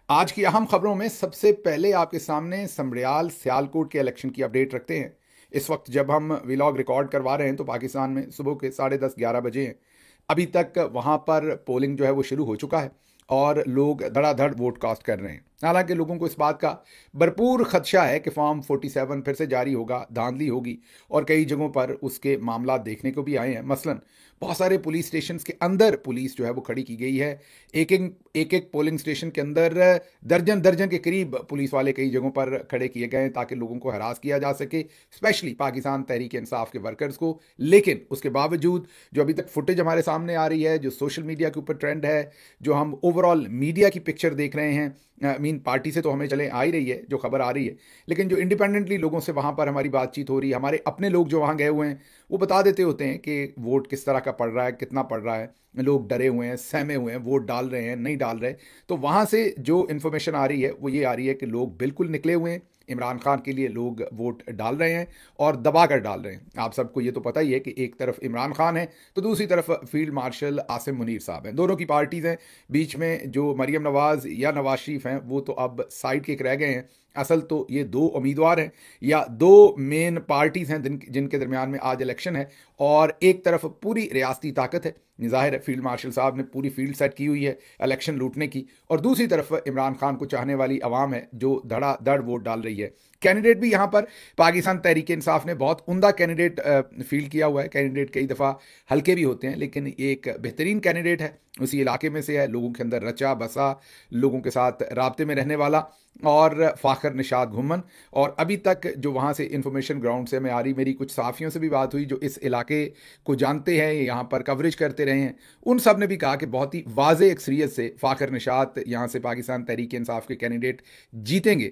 आज की अहम खबरों में सबसे पहले आपके सामने समड़ियाल सियालकोट के इलेक्शन की अपडेट रखते हैं। इस वक्त जब हम व्लॉग रिकॉर्ड करवा रहे हैं तो पाकिस्तान में सुबह के 10:30-11 बजे हैं। अभी तक वहां पर पोलिंग जो है वो शुरू हो चुका है और लोग धड़ाधड़ वोट कास्ट कर रहे हैं। हालांकि लोगों को इस बात का भरपूर खदशा है कि फॉर्म 47 फिर से जारी होगा, धांधली होगी और कई जगहों पर उसके मामला देखने को भी आए हैं। मसलन बहुत सारे पुलिस स्टेशन के अंदर पुलिस जो है वो खड़ी की गई है। एक एक पोलिंग स्टेशन के अंदर दर्जन दर्जन के करीब पुलिस वाले कई जगहों पर खड़े किए गए हैं ताकि लोगों को हरास किया जा सके, स्पेशली पाकिस्तान तहरीक इंसाफ के वर्कर्स को। लेकिन उसके बावजूद जो अभी तक फुटेज हमारे सामने आ रही है, जो सोशल मीडिया के ऊपर ट्रेंड है, जो हम ओवरऑल मीडिया की पिक्चर देख रहे हैं, मीन पार्टी से तो हमें चले आ ही रही है जो खबर आ रही है, लेकिन जो इंडिपेंडेंटली लोगों से वहाँ पर हमारी बातचीत हो रही है, हमारे अपने लोग जो वहाँ गए हुए हैं वो बता देते होते हैं कि वोट किस तरह का पड़ रहा है, कितना पड़ रहा है। लोग डरे हुए हैं, सहमे हुए हैं, वोट डाल रहे हैं, नहीं डाल रहे। तो वहाँ से जो इन्फॉर्मेशन आ रही है वो ये आ रही है कि लोग बिल्कुल निकले हुए हैं, इमरान खान के लिए लोग वोट डाल रहे हैं और दबा कर डाल रहे हैं। आप सबको ये तो पता ही है कि एक तरफ इमरान खान है तो दूसरी तरफ फील्ड मार्शल आसिम मुनीर साहब हैं। दोनों की पार्टीज़ हैं। बीच में जो मरियम नवाज़ या नवाज शरीफ हैं वो तो अब साइड के रह गए हैं। असल तो ये दो उम्मीदवार हैं या दो मेन पार्टीज़ हैं जिनके दरमियान में आज इलेक्शन है। और एक तरफ पूरी रियासती ताकत है, ज़ाहिर है फील्ड मार्शल साहब ने पूरी फील्ड सेट की हुई है इलेक्शन लूटने की, और दूसरी तरफ इमरान खान को चाहने वाली आवाम है जो धड़ाधड़ वोट डाल रही है। कैंडिडेट भी यहाँ पर पाकिस्तान तहरीक इंसाफ ने बहुत उम्दा कैंडिडेट फील्ड किया हुआ है। कैंडिडेट कई दफ़ा हल्के भी होते हैं लेकिन एक बेहतरीन कैंडिडेट है, उसी इलाके में से है, लोगों के अंदर रचा बसा, लोगों के साथ राब्ते में रहने वाला, और फ़ाखर निशात घुमन। और अभी तक जो वहाँ से इंफॉर्मेशन ग्राउंड से हमें आ रही, मेरी कुछ साफ़ियों से भी बात हुई जो इस इलाके को जानते हैं, यहाँ पर कवरेज करते रहे हैं, उन सब ने भी कहा कि बहुत ही वाज़े अक्सरियत से फ़ाखर निशात यहाँ से पाकिस्तान तहरीक इंसाफ के कैंडिडेट जीतेंगे।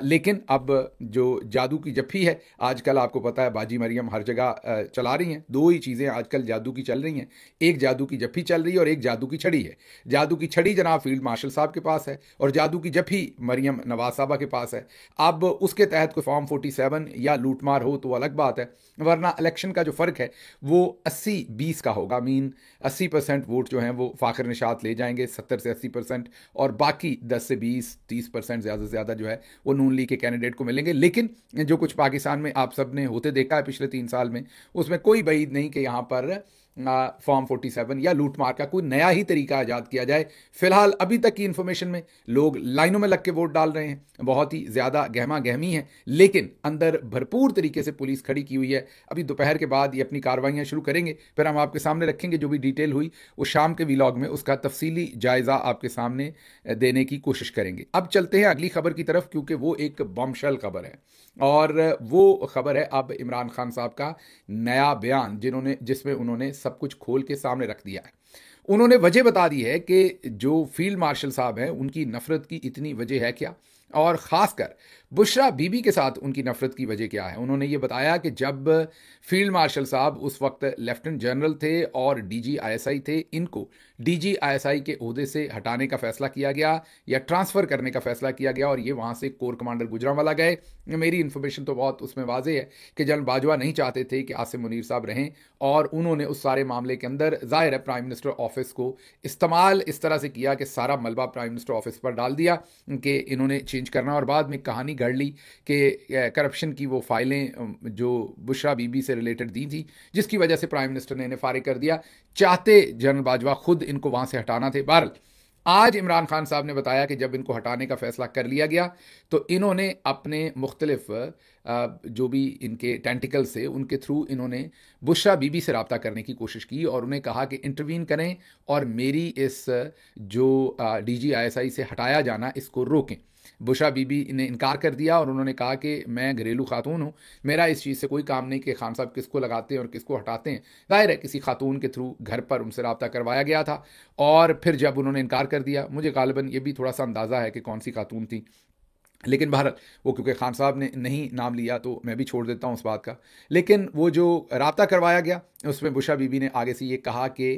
लेकिन अब जो जादू की जफ्फी है, आजकल आपको पता है बाजी मरियम हर जगह चला रही हैं। दो ही चीज़ें आजकल जादू की चल रही हैं, एक जादू की जफ्फी चल रही है और एक जादू की छड़ी है। जादू की छड़ी जनाब फील्ड मार्शल साहब के पास है और जादू की जफ्फी मरियम नवाज साहबा के पास है। अब उसके तहत कोई फॉर्म 47 या लूटमार हो तो अलग बात है, वरना इलेक्शन का जो फ़र्क है वो 80-20 का होगा। मीन 80% वोट जो हैं वो फ़ाखर निशात ले जाएंगे, 70 से 80%, और बाकी 10 से 20-30% ज़्यादा से ज़्यादा जो है वो नून लीग के कैंडिडेट को मिलेंगे। लेकिन जो कुछ पाकिस्तान में आप सब ने होते देखा है पिछले 3 साल में, उसमें कोई बईद नहीं कि यहाँ पर फॉर्म 47 या लूटमार का कोई नया ही तरीका ईजाद किया जाए। फिलहाल अभी तक की इन्फॉर्मेशन में लोग लाइनों में लग के वोट डाल रहे हैं, बहुत ही ज़्यादा गहमा गहमी है, लेकिन अंदर भरपूर तरीके से पुलिस खड़ी की हुई है। अभी दोपहर के बाद ये अपनी कार्रवाइयाँ शुरू करेंगे, फिर हम आपके सामने रखेंगे जो भी डिटेल हुई वो शाम के व्लॉग में उसका तफसीली जायज़ा आपके सामने देने की कोशिश करेंगे। अब चलते हैं अगली खबर की तरफ, क्योंकि वो एक बॉम्बशेल खबर है और वो खबर है अब इमरान खान साहब का नया बयान जिसमें उन्होंने सब कुछ खोल के सामने रख दिया है। उन्होंने वजह बता दी है कि जो फील्ड मार्शल साहब हैं उनकी नफरत की इतनी वजह है क्या, और ख़ासकर बुशरा बीबी के साथ उनकी नफरत की वजह क्या है। उन्होंने ये बताया कि जब फील्ड मार्शल साहब उस वक्त लेफ्टिनेंट जनरल थे और डीजी आईएसआई थे, इनको डीजी आईएसआई के ओहदे से हटाने का फैसला किया गया या ट्रांसफ़र करने का फैसला किया गया और ये वहाँ से कोर कमांडर गुजरांवाला गए। मेरी इन्फॉर्मेशन तो बहुत उसमें वाज़ेह है कि जनरल बाजवा नहीं चाहते थे कि आसिम मुनीर साहब रहें, और उन्होंने उस सारे मामले के अंदर ज़ाहिर है प्राइम मिनिस्टर ऑफिस को इस्तेमाल इस तरह से किया कि सारा मलबा प्राइम मिनिस्टर ऑफिस पर डाल दिया कि इन्होंने चेंज करना, और बाद में कहानी गढ़ ली कि करप्शन की वो फाइलें जो बुशरा बीबी से रिलेटेड दी थी जिसकी वजह से प्राइम मिनिस्टर ने इन्हें फारिग कर दिया। चाहते जनरल बाजवा खुद इनको वहाँ से हटाना थे। बहरहाल आज इमरान खान साहब ने बताया कि जब इनको हटाने का फैसला कर लिया गया तो इन्होंने अपने मुख्तलिफ जो भी इनके टेंटिकल से उनके थ्रू इन्होंने बुशरा बीबी से रब्ता करने की कोशिश की और उन्हें कहा कि इंटरवीन करें और मेरी इस जो डीजी आईएसआई से हटाया जाना इसको रोकें। बुशरा बीबी ने इनकार कर दिया और उन्होंने कहा कि मैं घरेलू खातून हूँ, मेरा इस चीज़ से कोई काम नहीं कि खान साहब किसको लगाते हैं और किसको हटाते हैं। ज़ाहिर है किसी खातून के थ्रू घर पर उनसे रब्ता करवाया गया था और फिर जब उन्होंने इनकार कर दिया, मुझे गालिबन ये भी थोड़ा सा अंदाज़ा है कि कौन सी खातून थी, लेकिन बहरहाल वो क्योंकि खान साहब ने नहीं नाम लिया तो मैं भी छोड़ देता हूँ उस बात का। लेकिन वो जो राब्ता करवाया गया उसमें बुशरा बीबी ने आगे से ये कहा कि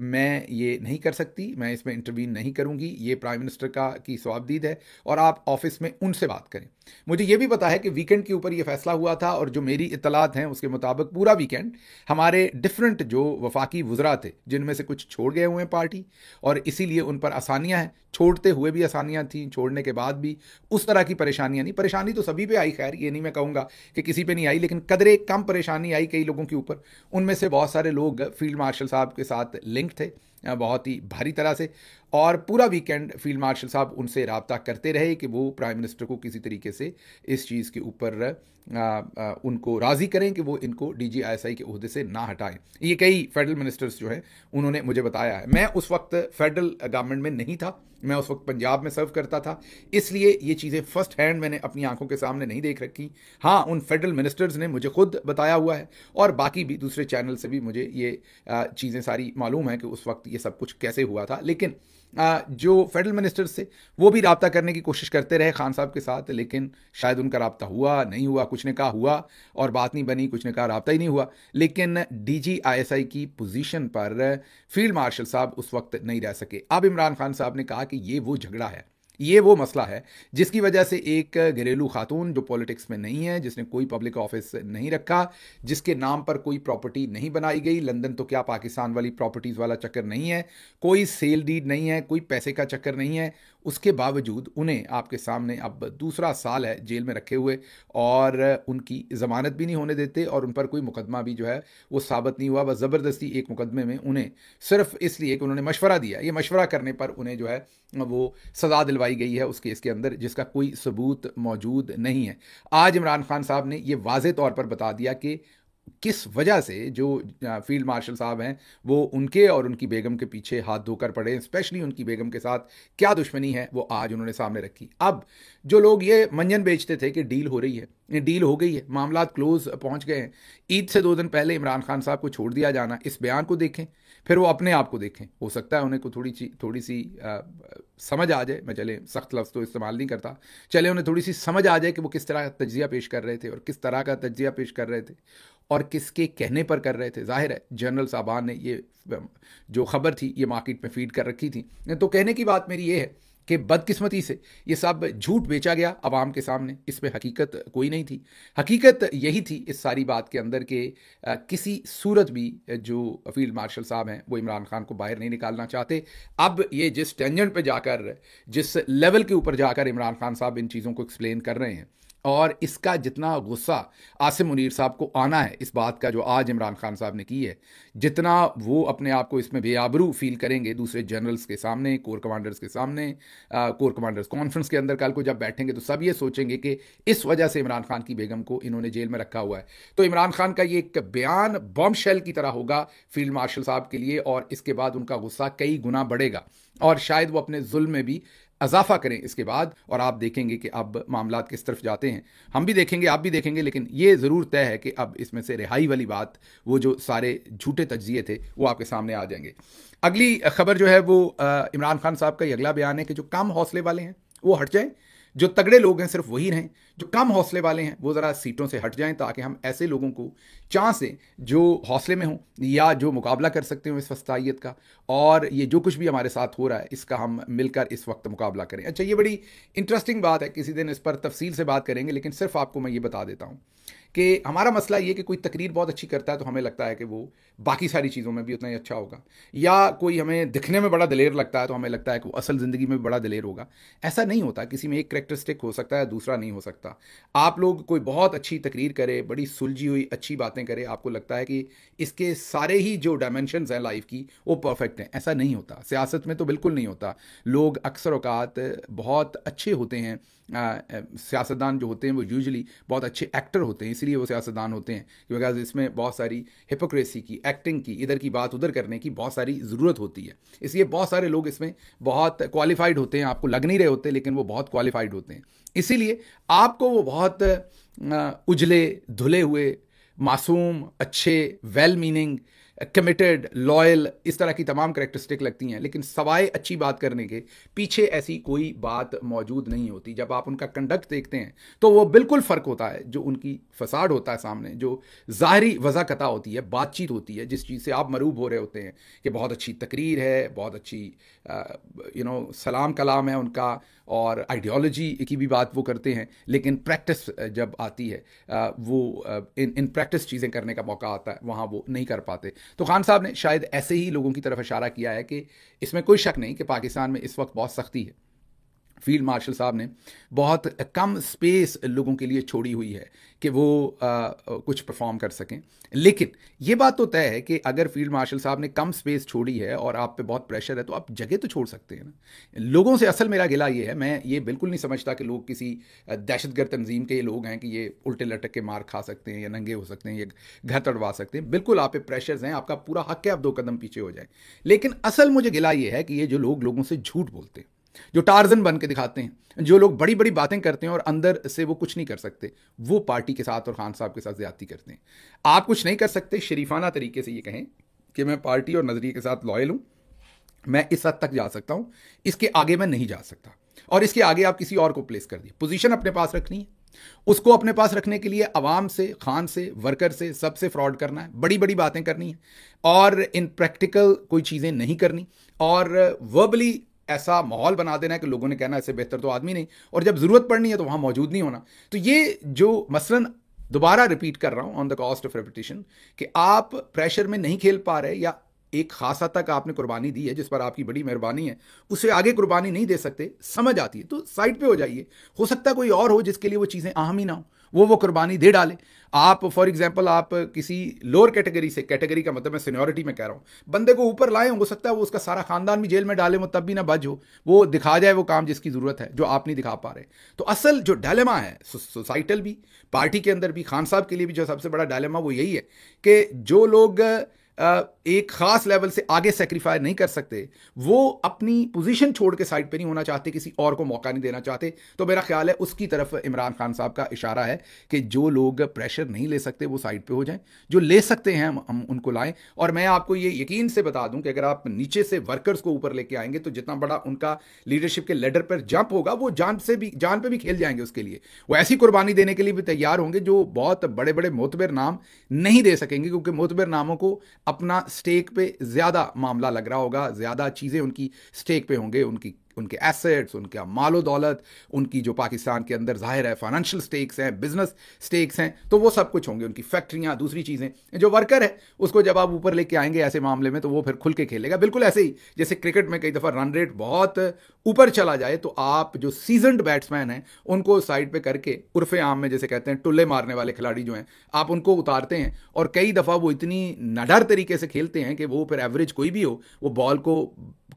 मैं ये नहीं कर सकती, मैं इसमें इंटरवीन नहीं करूँगी, ये प्राइम मिनिस्टर की सवाबदीद है और आप ऑफिस में उनसे बात करें। मुझे ये भी पता है कि वीकेंड के ऊपर ये फैसला हुआ था और जो मेरी इत्तलात हैं उसके मुताबिक पूरा वीकेंड हमारे डिफरेंट जो वफाकी वुज़रा थे, जिनमें से कुछ छोड़ गए हुए हैं पार्टी और इसीलिए उन पर आसानियाँ हैं, छोड़ते हुए भी आसानियाँ थी, छोड़ने के बाद भी उस तरह की परेशानियां नहीं। परेशानी तो सभी पे आई, खैर ये नहीं मैं कहूँगा कि किसी पे नहीं आई, लेकिन कदरे कम परेशानी आई कई लोगों के ऊपर। उनमें से बहुत सारे लोग फील्ड मार्शल साहब के साथ लिंक थे बहुत ही भारी तरह से, और पूरा वीकेंड फील्ड मार्शल साहब उनसे रब्ता करते रहे कि वो प्राइम मिनिस्टर को किसी तरीके से इस चीज़ के ऊपर उनको राज़ी करें कि वो इनको DGISI के ओहदे से ना हटाएं। ये कई फेडरल मिनिस्टर्स जो हैं उन्होंने मुझे बताया है। मैं उस वक्त फेडरल गवर्नमेंट में नहीं था, मैं उस वक्त पंजाब में सर्व करता था, इसलिए ये चीज़ें फर्स्ट हैंड मैंने अपनी आंखों के सामने नहीं देख रखी। हाँ, उन फेडरल मिनिस्टर्स ने मुझे खुद बताया हुआ है और बाकी भी दूसरे चैनल से भी मुझे ये चीज़ें सारी मालूम है कि उस वक्त ये सब कुछ कैसे हुआ था। लेकिन जो फेडरल मिनिस्टर्स थे वो भी रब्ता करने की कोशिश करते रहे खान साहब के साथ, लेकिन शायद उनका रब्ता हुआ नहीं हुआ, कुछ ने कहा हुआ और बात नहीं बनी, कुछ ने कहा रब्ता ही नहीं हुआ। लेकिन DGISI की पोजीशन पर फील्ड मार्शल साहब उस वक्त नहीं रह सके। अब इमरान खान साहब ने कहा कि ये वो झगड़ा है, ये वो मसला है जिसकी वजह से एक घरेलू खातून जो पॉलिटिक्स में नहीं है, जिसने कोई पब्लिक ऑफिस नहीं रखा, जिसके नाम पर कोई प्रॉपर्टी नहीं बनाई गई, लंदन तो क्या पाकिस्तान वाली प्रॉपर्टीज़ वाला चक्कर नहीं है, कोई सेल डीड नहीं है, कोई पैसे का चक्कर नहीं है, उसके बावजूद उन्हें आपके सामने अब दूसरा साल है जेल में रखे हुए और उनकी ज़मानत भी नहीं होने देते और उन पर कोई मुकदमा भी जो है वो साबित नहीं हुआ। बस ज़बरदस्ती एक मुकदमे में उन्हें सिर्फ इसलिए कि उन्होंने मशवरा दिया, ये मशवरा करने पर उन्हें जो है वो सज़ा दिलवाई गई है उस केस के अंदर जिसका कोई सबूत मौजूद नहीं है। आज इमरान खान साहब ने ये वाज़े तौर पर बता दिया कि किस वजह से जो फील्ड मार्शल साहब हैं वो उनके और उनकी बेगम के पीछे हाथ धोकर पड़े, स्पेशली उनकी बेगम के साथ क्या दुश्मनी है वो आज उन्होंने सामने रखी। अब जो लोग ये मंजन बेचते थे कि डील हो रही है, ये डील हो गई है, मामला क्लोज पहुंच गए हैं, ईद से 2 दिन पहले इमरान खान साहब को छोड़ दिया जाना, इस बयान को देखें, फिर वो अपने आप को देखें। हो सकता है उन्हें को थोड़ी सी समझ आ जाए, मैं चले सख्त लफ्ज़ तो इस्तेमाल नहीं करता, चले उन्हें थोड़ी सी समझ आ जाए कि वो किस तरह का तज्जिया पेश कर रहे थे और किस तरह का तज्जिया पेश कर रहे थे और किसके कहने पर कर रहे थे। जाहिर है जनरल साहबान ने ये जो खबर थी ये मार्केट में फीड कर रखी थी। तो कहने की बात मेरी ये है कि बदकिस्मती से ये सब झूठ बेचा गया आवाम के सामने, इसमें हकीकत कोई नहीं थी। हकीकत यही थी इस सारी बात के अंदर कि किसी सूरत भी जो फील्ड मार्शल साहब हैं वो इमरान खान को बाहर नहीं निकालना चाहते। अब ये जिस टेंजेंट पे जाकर, जिस लेवल के ऊपर जाकर इमरान खान साहब इन चीज़ों को एक्सप्लेन कर रहे हैं और इसका जितना गुस्सा आसिम मुनीर साहब को आना है इस बात का जो आज इमरान खान साहब ने की है, जितना वो अपने आप को इसमें बेआबरू फील करेंगे दूसरे जनरल्स के सामने, कोर कमांडर्स के सामने, कोर कमांडर्स कॉन्फ्रेंस के अंदर कल को जब बैठेंगे तो सब ये सोचेंगे कि इस वजह से इमरान खान की बेगम को इन्होंने जेल में रखा हुआ है। तो इमरान खान का ये एक बयान बॉम्ब शेल की तरह होगा फील्ड मार्शल साहब के लिए और इसके बाद उनका गुस्सा कई गुना बढ़ेगा और शायद वो अपने जुल्म में भी अजाफा करें इसके बाद। और आप देखेंगे कि अब मामलात किस तरफ जाते हैं, हम भी देखेंगे, आप भी देखेंगे, लेकिन ये ज़रूर तय है कि अब इसमें से रिहाई वाली बात, वो जो सारे झूठे तज्जिए थे वो आपके सामने आ जाएंगे। अगली खबर जो है वो इमरान खान साहब का ये अगला बयान है कि जो कम हौसले वाले हैं वो हट जाएं, जो तगड़े लोग हैं सिर्फ वही रहें, जो कम हौसले वाले हैं वो ज़रा सीटों से हट जाएं ताकि हम ऐसे लोगों को चांस दें जो हौसले में हों या जो मुकाबला कर सकते हो इस वस्तायत का, और ये जो कुछ भी हमारे साथ हो रहा है इसका हम मिलकर इस वक्त मुकाबला करें। अच्छा, ये बड़ी इंटरेस्टिंग बात है, किसी दिन इस पर तफसील से बात करेंगे, लेकिन सिर्फ आपको मैं ये बता देता हूँ कि हमारा मसला ये कि कोई तकरीर बहुत अच्छी करता है तो हमें लगता है कि वो बाकी सारी चीज़ों में भी उतना ही अच्छा होगा, या कोई हमें दिखने में बड़ा दिलेर लगता है तो हमें लगता है कि वो असल ज़िंदगी में भी बड़ा दिलेर होगा। ऐसा नहीं होता, किसी में एक करैक्टरिस्टिक हो सकता है, दूसरा नहीं हो सकता। आप लोग कोई बहुत अच्छी तकरीर करे, बड़ी सुलझी हुई अच्छी बातें करे, आपको लगता है कि इसके सारे ही जो डायमेंशंस हैं लाइफ की वो परफेक्ट हैं। ऐसा नहीं होता, सियासत में तो बिल्कुल नहीं होता। लोग अक्सर औकात बहुत अच्छे होते हैं, सियासतदान जो होते हैं वो यूजुअली बहुत अच्छे एक्टर होते हैं, इसलिए वो सियासतदान होते हैं बिकॉज इसमें बहुत सारी हिपोक्रेसी की, एक्टिंग की, इधर की बात उधर करने की बहुत सारी ज़रूरत होती है। इसलिए बहुत सारे लोग इसमें बहुत क्वालिफाइड होते हैं, आपको लग नहीं रहे होते लेकिन वो बहुत क्वालिफाइड होते हैं। इसीलिए आपको वो बहुत उजले धुले हुए, मासूम, अच्छे, वेल मीनिंग, कमिटेड, लॉयल, इस तरह की तमाम करैक्टरिस्टिक लगती हैं, लेकिन सवाए अच्छी बात करने के पीछे ऐसी कोई बात मौजूद नहीं होती। जब आप उनका कंडक्ट देखते हैं तो वो बिल्कुल फ़र्क होता है। जो उनकी फसाड होता है सामने, जो ज़ाहरी वज़ाकता होती है, बातचीत होती है, जिस चीज़ से आप मरूब हो रहे होते हैं कि बहुत अच्छी तकरीर है, बहुत अच्छी सलाम कलाम है उनका, और आइडियोलॉजी की भी बात वो करते हैं, लेकिन प्रैक्टिस जब आती है वो इन प्रैक्टिस चीज़ें करने का मौका आता है, वहाँ वो नहीं कर पाते। तो खान साहब ने शायद ऐसे ही लोगों की तरफ इशारा किया है कि इसमें कोई शक नहीं कि पाकिस्तान में इस वक्त बहुत सख्ती है। फील्ड मार्शल साहब ने बहुत कम स्पेस लोगों के लिए छोड़ी हुई है कि वो कुछ परफॉर्म कर सकें। लेकिन ये बात तो तय है कि अगर फील्ड मार्शल साहब ने कम स्पेस छोड़ी है और आप पे बहुत प्रेशर है, तो आप जगह तो छोड़ सकते हैं ना। लोगों से असल मेरा गिला ये है, मैं ये बिल्कुल नहीं समझता कि लोग किसी दहशतगर्द तंजीम के लोग हैं कि ये उल्टे लटक के मार खा सकते हैं या नंगे हो सकते हैं या घर तड़वा सकते हैं। बिल्कुल आप पे प्रेशर्स हैं, आपका पूरा हक है आप 2 कदम पीछे हो जाए। लेकिन असल मुझे गिला ये है कि ये जो लोग लोगों से झूठ बोलते हैं, जो टार्जन बन के दिखाते हैं, जो लोग बड़ी बड़ी बातें करते हैं और अंदर से वो कुछ नहीं कर सकते, वो पार्टी के साथ और खान साहब के साथ ज्यादती करते हैं। आप कुछ नहीं कर सकते, शरीफाना तरीके से ये कहें कि मैं पार्टी और नजरिए के साथ लॉयल हूं, मैं इस हद तक जा सकता हूं, इसके आगे मैं नहीं जा सकता। और इसके आगे आप किसी और को प्लेस कर दिए। पोजीशन अपने पास रखनी है, उसको अपने पास रखने के लिए अवाम से, खान से, वर्कर से, सबसे फ्रॉड करना है, बड़ी बड़ी बातें करनी है और इन प्रैक्टिकल कोई चीजें नहीं करनी, और वर्बली ऐसा माहौल बना देना है कि लोगों ने कहना ऐसे बेहतर तो आदमी नहीं, और जब जरूरत पड़नी है तो वहां मौजूद नहीं होना। तो ये जो मसलन दोबारा रिपीट कर रहा हूं on the cost of repetition, कि आप प्रेशर में नहीं खेल पा रहे या एक खास हद तक आपने कुर्बानी दी है जिस पर आपकी बड़ी मेहरबानी है, उससे आगे कुर्बानी नहीं दे सकते, समझ आती है तो साइड पे हो जाइए। हो सकता है कोई और हो जिसके लिए वो चीज़ें अहम ही ना हो, वो कुर्बानी दे डाले। आप फॉर एग्जांपल आप किसी लोअर कैटेगरी से, कैटेगरी का मतलब मैं सीनियरिटी में कह रहा हूं, बंदे को ऊपर लाए, हो सकता है वो उसका सारा खानदान भी जेल में डाले, वो तब भी ना बच हो, वो दिखा जाए वो काम जिसकी जरूरत है, जो आप नहीं दिखा पा रहे। तो असल जो डायलेमा है सोसाइटल भी, पार्टी के अंदर भी, खान साहब के लिए भी जो सबसे बड़ा डायलेमा वो यही है कि जो लोग एक खास लेवल से आगे सेक्रीफाई नहीं कर सकते, वो अपनी पोजीशन छोड़ के साइड पे नहीं होना चाहते, किसी और को मौका नहीं देना चाहते। तो मेरा ख्याल है उसकी तरफ इमरान खान साहब का इशारा है कि जो लोग प्रेशर नहीं ले सकते वो साइड पे हो जाएं, जो ले सकते हैं हम उनको लाएं। और मैं आपको ये यकीन से बता दूं कि अगर आप नीचे से वर्कर्स को ऊपर लेके आएंगे तो जितना बड़ा उनका लीडरशिप के लेडर पर जंप होगा, वो जान पे भी खेल जाएंगे। उसके लिए वो ऐसी कुर्बानी देने के लिए भी तैयार होंगे जो बहुत बड़े बड़े मोतबर नाम नहीं दे सकेंगे, क्योंकि मोतबर नामों को अपना स्टेक पे ज्यादा मामला लग रहा होगा, ज्यादा चीजें उनकी स्टेक पे होंगे, उनके एसेट्स, उनका मालो दौलत, उनकी जो पाकिस्तान के अंदर जाहिर है फाइनेंशियल स्टेक्स हैं, बिजनेस स्टेक्स हैं, तो वो सब कुछ होंगे, उनकी फैक्ट्रियां, दूसरी चीजें। जो वर्कर है उसको जब आप ऊपर लेके आएंगे ऐसे मामले में, तो वो फिर खुल के खेलेगा। बिल्कुल ऐसे ही जैसे क्रिकेट में कई दफा रन रेट बहुत ऊपर चला जाए तो आप जो सीजन्ड बैट्समैन हैं उनको साइड पे करके, उर्फे आम में जैसे कहते हैं टुल्ले मारने वाले खिलाड़ी जो हैं, आप उनको उतारते हैं, और कई दफा वो इतनी नडर तरीके से खेलते हैं कि वो फिर एवरेज कोई भी हो, वो बॉल को,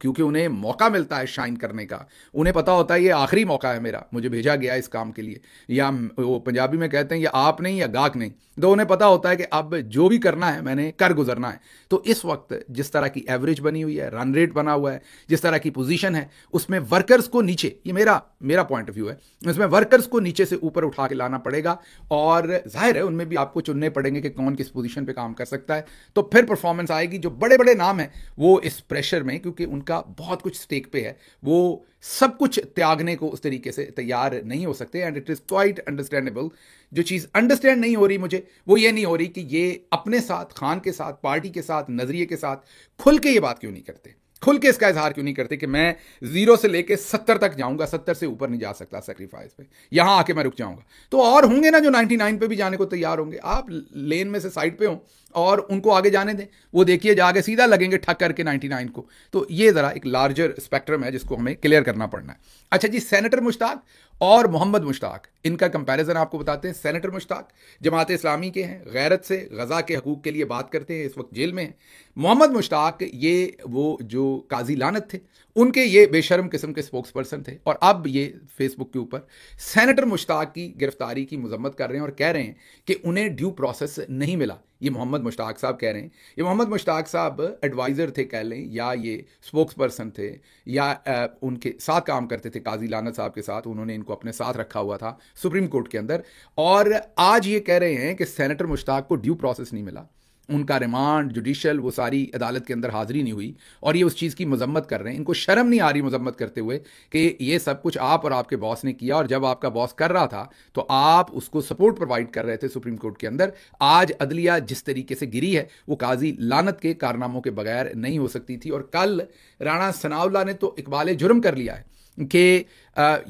क्योंकि उन्हें मौका मिलता है शाइन करने का, उन्हें पता होता है ये आखिरी मौका है मेरा, मुझे भेजा गया इस काम के लिए, या वो पंजाबी में कहते हैं ये आप नहीं या गाक नहीं, तो उन्हें पता होता है कि अब जो भी करना है मैंने कर गुजरना है। तो इस वक्त जिस तरह की एवरेज बनी हुई है, रन रेट बना हुआ है, जिस तरह की पोजीशन है, उसमें वर्कर्स को नीचे, ये मेरा पॉइंट ऑफ व्यू है, उसमें वर्कर्स को नीचे से ऊपर उठा के लाना पड़ेगा, और जाहिर है उनमें भी आपको चुनने पड़ेंगे कि कौन किस पोजीशन पे काम कर सकता है, तो फिर परफॉर्मेंस आएगी। जो बड़े बड़े नाम हैं वो इस प्रेशर में, क्योंकि उनका बहुत कुछ स्टेक पे है, वो सब कुछ त्यागने को उस तरीके से तैयार नहीं हो सकते, and it is quite understandable. जो चीज़ अंडरस्टैंड नहीं हो रही मुझे, वो ये नहीं हो रही कि ये अपने साथ, खान के साथ, पार्टी के साथ, नजरिए के साथ खुल के ये बात क्यों नहीं करते, खुल के इसका इजहार क्यों नहीं करते कि मैं 0 से लेके 70 तक जाऊंगा, 70 से ऊपर नहीं जा सकता सेक्रीफाइस पे, यहां आके मैं रुक जाऊंगा। तो और होंगे ना जो 99 पे भी जाने को तैयार होंगे, आप लेन में से साइड पे हो और उनको आगे जाने दें, वो देखिए जाके सीधा लगेंगे ठक करके 99 को। तो ये जरा एक लार्जर स्पेक्ट्रम है जिसको हमें क्लियर करना पड़ना है। अच्छा जी, सेनेटर मुश्ताक और मोहम्मद मुश्ताक, इनका कंपैरिजन आपको बताते हैं। सेनेटर मुश्ताक जमात इस्लामी के हैं, गैरत से गजा के हकूक के लिए बात करते हैं, इस वक्त जेल में हैं। मोहम्मद मुश्ताक ये वो जो काजी लानत थे, उनके ये बेशर्म किस्म के स्पोक्स पर्सन थे, और अब ये फेसबुक के ऊपर सेनेटर मुश्ताक की गिरफ्तारी की मजम्मत कर रहे हैं और कह रहे हैं कि उन्हें ड्यू प्रोसेस नहीं मिला। ये मोहम्मद मुश्ताक साहब कह रहे हैं। ये मोहम्मद मुश्ताक साहब एडवाइज़र थे कह लें, या ये स्पोक्स पर्सन थे, या उनके साथ काम करते थे काजी लानत साहब के साथ, उन्होंने इनको अपने साथ रखा हुआ था सुप्रीम कोर्ट के अंदर, और आज ये कह रहे हैं कि सेनेटर मुश्ताक को ड्यू प्रोसेस नहीं मिला। उनका रिमांड, जुडिशल, वो सारी अदालत के अंदर हाजिरी नहीं हुई, और ये उस चीज़ की मजम्मत कर रहे हैं। इनको शर्म नहीं आ रही मजम्मत करते हुए कि ये सब कुछ आप और आपके बॉस ने किया, और जब आपका बॉस कर रहा था तो आप उसको सपोर्ट प्रोवाइड कर रहे थे सुप्रीम कोर्ट के अंदर। आज अदलिया जिस तरीके से गिरी है वो काजी लानत के कारनामों के बगैर नहीं हो सकती थी। और कल राणा सनाउल्लाह ने तो इकबाल जुर्म कर लिया है कि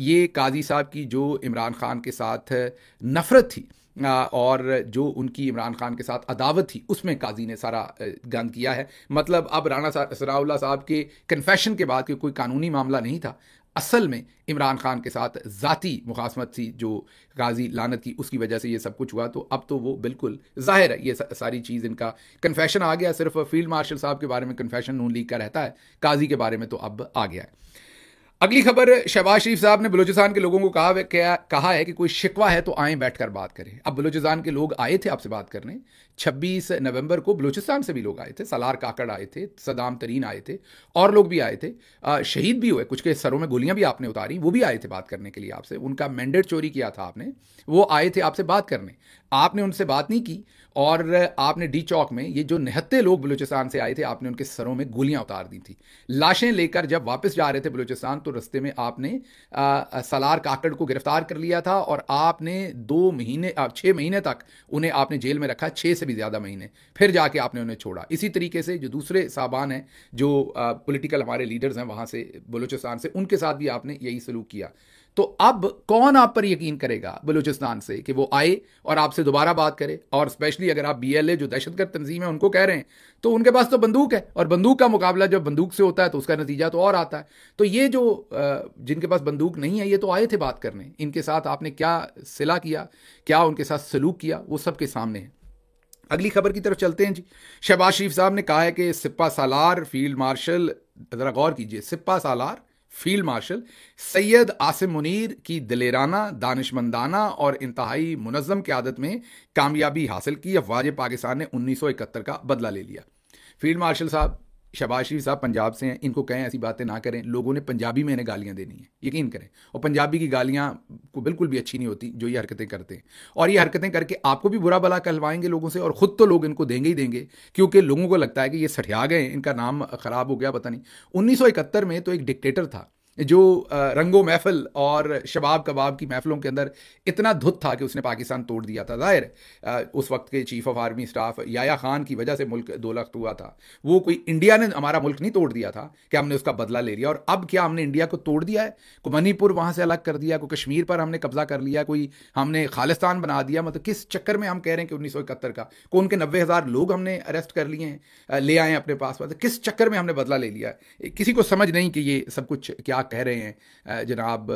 ये काजी साहब की जो इमरान खान के साथ नफरत थी और जो उनकी इमरान खान के साथ अदावत थी, उसमें काजी ने सारा गंद किया है। मतलब अब राणा सनाउल्लाह साहब के कन्फेशन के बाद कि कोई कानूनी मामला नहीं था, असल में इमरान खान के साथ ज़ाती मुखासमत थी जो काजी लानत की, उसकी वजह से ये सब कुछ हुआ। तो अब तो वो बिल्कुल जाहिर है ये सारी चीज़ इनका कन्फेशन आ गया। सिर्फ फील्ड मार्शल साहब के बारे में कन्फेशन नून लीग का रहता है, काजी के बारे में तो अब आ गया है। अगली खबर, शहबाज शरीफ साहब ने बलूचिस्तान के लोगों को कहा है कि कोई शिकवा है तो आएं बैठकर बात करें। अब बलूचिस्तान के लोग आए थे आपसे बात करने, 26 नवंबर को बलूचिस्तान से भी लोग आए थे, सलार काकड़ आए थे, सदाम तरीन आए थे, और लोग भी आए थे, शहीद भी हुए, कुछ के सरों में गोलियां भी आपने उतारी, वो भी आए थे बात करने के लिए आपसे। उनका मैंडेट चोरी किया था आपने, वो आए थे आपसे बात करने, आपने उनसे बात नहीं की, और आपने डी चौक में ये जो 79 लोग बलूचिस्तान से आए थे, आपने उनके सरों में गोलियां उतार दी थी। लाशें लेकर जब वापस जा रहे थे बलूचिस्तान तो रस्ते में आपने सलार काकड़ को गिरफ्तार कर लिया था, और आपने 6 महीने तक उन्हें आपने जेल में रखा, 6 से भी ज़्यादा महीने, फिर जाके आपने उन्हें छोड़ा। इसी तरीके से जो दूसरे साहबान हैं, जो पॉलिटिकल हमारे लीडर्स हैं वहाँ से बलूचिस्तान से, उनके साथ भी आपने यही सलूक किया। तो अब कौन आप पर यकीन करेगा बलूचिस्तान से कि वो आए और आपसे दोबारा बात करे? और स्पेशली अगर आप BLA जो दहशतगर्द तंजीम है उनको कह रहे हैं, तो उनके पास तो बंदूक है, और बंदूक का मुकाबला जब बंदूक से होता है तो उसका नतीजा तो और आता है। तो ये जो जिनके पास बंदूक नहीं है, ये तो आए थे बात करने, इनके साथ आपने क्या सिला किया, क्या उनके साथ सलूक किया, वो सबके सामने है। अगली खबर की तरफ चलते हैं जी। शहबाज शरीफ साहब ने कहा है कि सिपा सालार फील्ड मार्शल, जरा गौर कीजिए, सिपा सालार फील्ड मार्शल सैयद आसिम मुनीर की दिलेराना, दानिशमंदाना और इंतहाई मुनज़्ज़म क़यादत में कामयाबी हासिल की। अफ़वाज पाकिस्तान ने 1971 का बदला ले लिया। फील्ड मार्शल साहब, शहबाज शरीफ साहब पंजाब से हैं, इनको कहें ऐसी बातें ना करें, लोगों ने पंजाबी में इन्हें गालियां देनी है, यकीन करें। और पंजाबी की गालियां को बिल्कुल भी अच्छी नहीं होती जो ये हरकतें करते हैं, और ये हरकतें करके आपको भी बुरा भला कहलवाएंगे लोगों से, और ख़ुद तो लोग इनको देंगे ही देंगे, क्योंकि लोगों को लगता है कि ये सठिया गए, इनका नाम ख़राब हो गया, पता नहीं। 1971 में तो एक डिक्टेटर था जो रंगो महफिल और शबाब कबाब की महफिलों के अंदर इतना धुत था कि उसने पाकिस्तान तोड़ दिया था। ज़ाहिर उस वक्त के chief of army staff Yahya Khan की वजह से मुल्क दो लख्त हुआ था। वो कोई इंडिया ने हमारा मुल्क नहीं तोड़ दिया था कि हमने उसका बदला ले लिया। और अब क्या हमने इंडिया को तोड़ दिया है? कोई मणिपुर वहाँ से अलग कर दिया, कोई कश्मीर पर हमने कब्जा कर लिया, कोई हमने खालिस्तान बना दिया। मतलब किस चक्कर में हम कह रहे हैं कि 1971 का को उनके 90,000 लोग हमने अरेस्ट कर लिए हैं, ले आए अपने पास। मतलब किस चक्कर में हमने बदला ले लिया? किसी को समझ नहीं कि ये सब कुछ क्या कह रहे हैं जनाब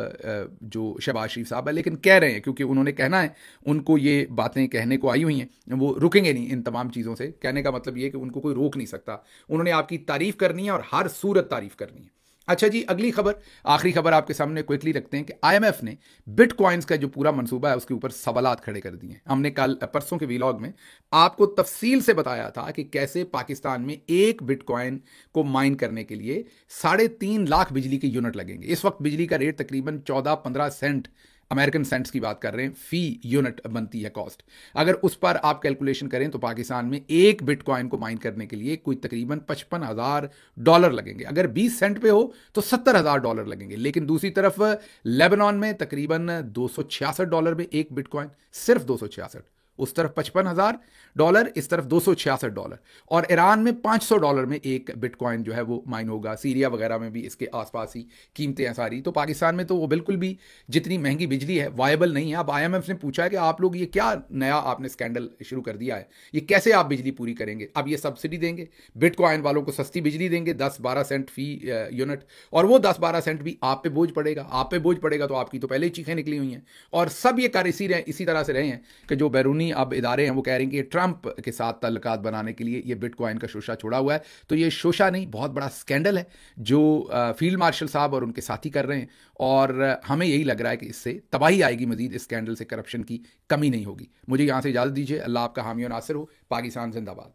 जो शहबाज शरीफ साहब है, लेकिन कह रहे हैं क्योंकि उन्होंने कहना है, उनको ये बातें कहने को आई हुई हैं, वो रुकेंगे नहीं इन तमाम चीज़ों से। कहने का मतलब ये कि उनको कोई रोक नहीं सकता, उन्होंने आपकी तारीफ करनी है और हर सूरत तारीफ करनी है। अच्छा जी, अगली खबर, आखिरी खबर आपके सामने क्विकली रखते हैं कि IMF ने बिटकॉइंस का जो पूरा मंसूबा है उसके ऊपर सवालात खड़े कर दिए हैं। हमने कल परसों के व्लॉग में आपको तफसील से बताया था कि कैसे पाकिस्तान में एक बिटकॉइन को माइन करने के लिए 3.5 लाख बिजली के यूनिट लगेंगे। इस वक्त बिजली का रेट तकरीबन 14-15 सेंट, अमेरिकन सेंट्स की बात कर रहे हैं, फी यूनिट बनती है कॉस्ट। अगर उस पर आप कैलकुलेशन करें तो पाकिस्तान में एक बिटकॉइन को माइन करने के लिए कोई तकरीबन $55,000 लगेंगे। अगर 20 सेंट पे हो तो $70,000 लगेंगे। लेकिन दूसरी तरफ लेबनान में तकरीबन $266 में एक बिटकॉइन, सिर्फ 266, उस तरफ $55,000, इस तरफ $266, और ईरान में $500 में एक बिटकॉइन जो है वो माइन होगा। सीरिया वगैरह में भी इसके आसपास ही कीमतें हैं सारी। तो पाकिस्तान में तो वो बिल्कुल भी जितनी महंगी बिजली है वायबल नहीं है। अब IMF ने पूछा है कि आप लोग ये क्या नया आपने स्कैंडल शुरू कर दिया है, ये कैसे आप बिजली पूरी करेंगे? अब ये सब्सिडी देंगे, बिटकॉइन वालों को सस्ती बिजली देंगे, 10-12 सेंट फी यूनिट, और वो 10-12 सेंट भी आप पे बोझ पड़ेगा। आप पे बोझ पड़ेगा तो आपकी तो पहले ही चीखें निकली हुई हैं। और सब ये कर इसी तरह से रहे हैं कि जो बैरूनी अब इदारे हैं वो कह रहे हैं कि ट्रंप के साथ ताल्लुकात बनाने के लिए ये बिटकॉइन का शोशा छोड़ा हुआ है। तो ये शोशा नहीं, बहुत बड़ा स्कैंडल है जो फील्ड मार्शल साहब और उनके साथी कर रहे हैं, और हमें यही लग रहा है कि इससे तबाही आएगी मजीद, इस स्कैंडल से करप्शन की कमी नहीं होगी। मुझे यहाँ से इजाज़त दीजिए। अल्लाह आपका हामी और नासिर हो। पाकिस्तान जिंदाबाद।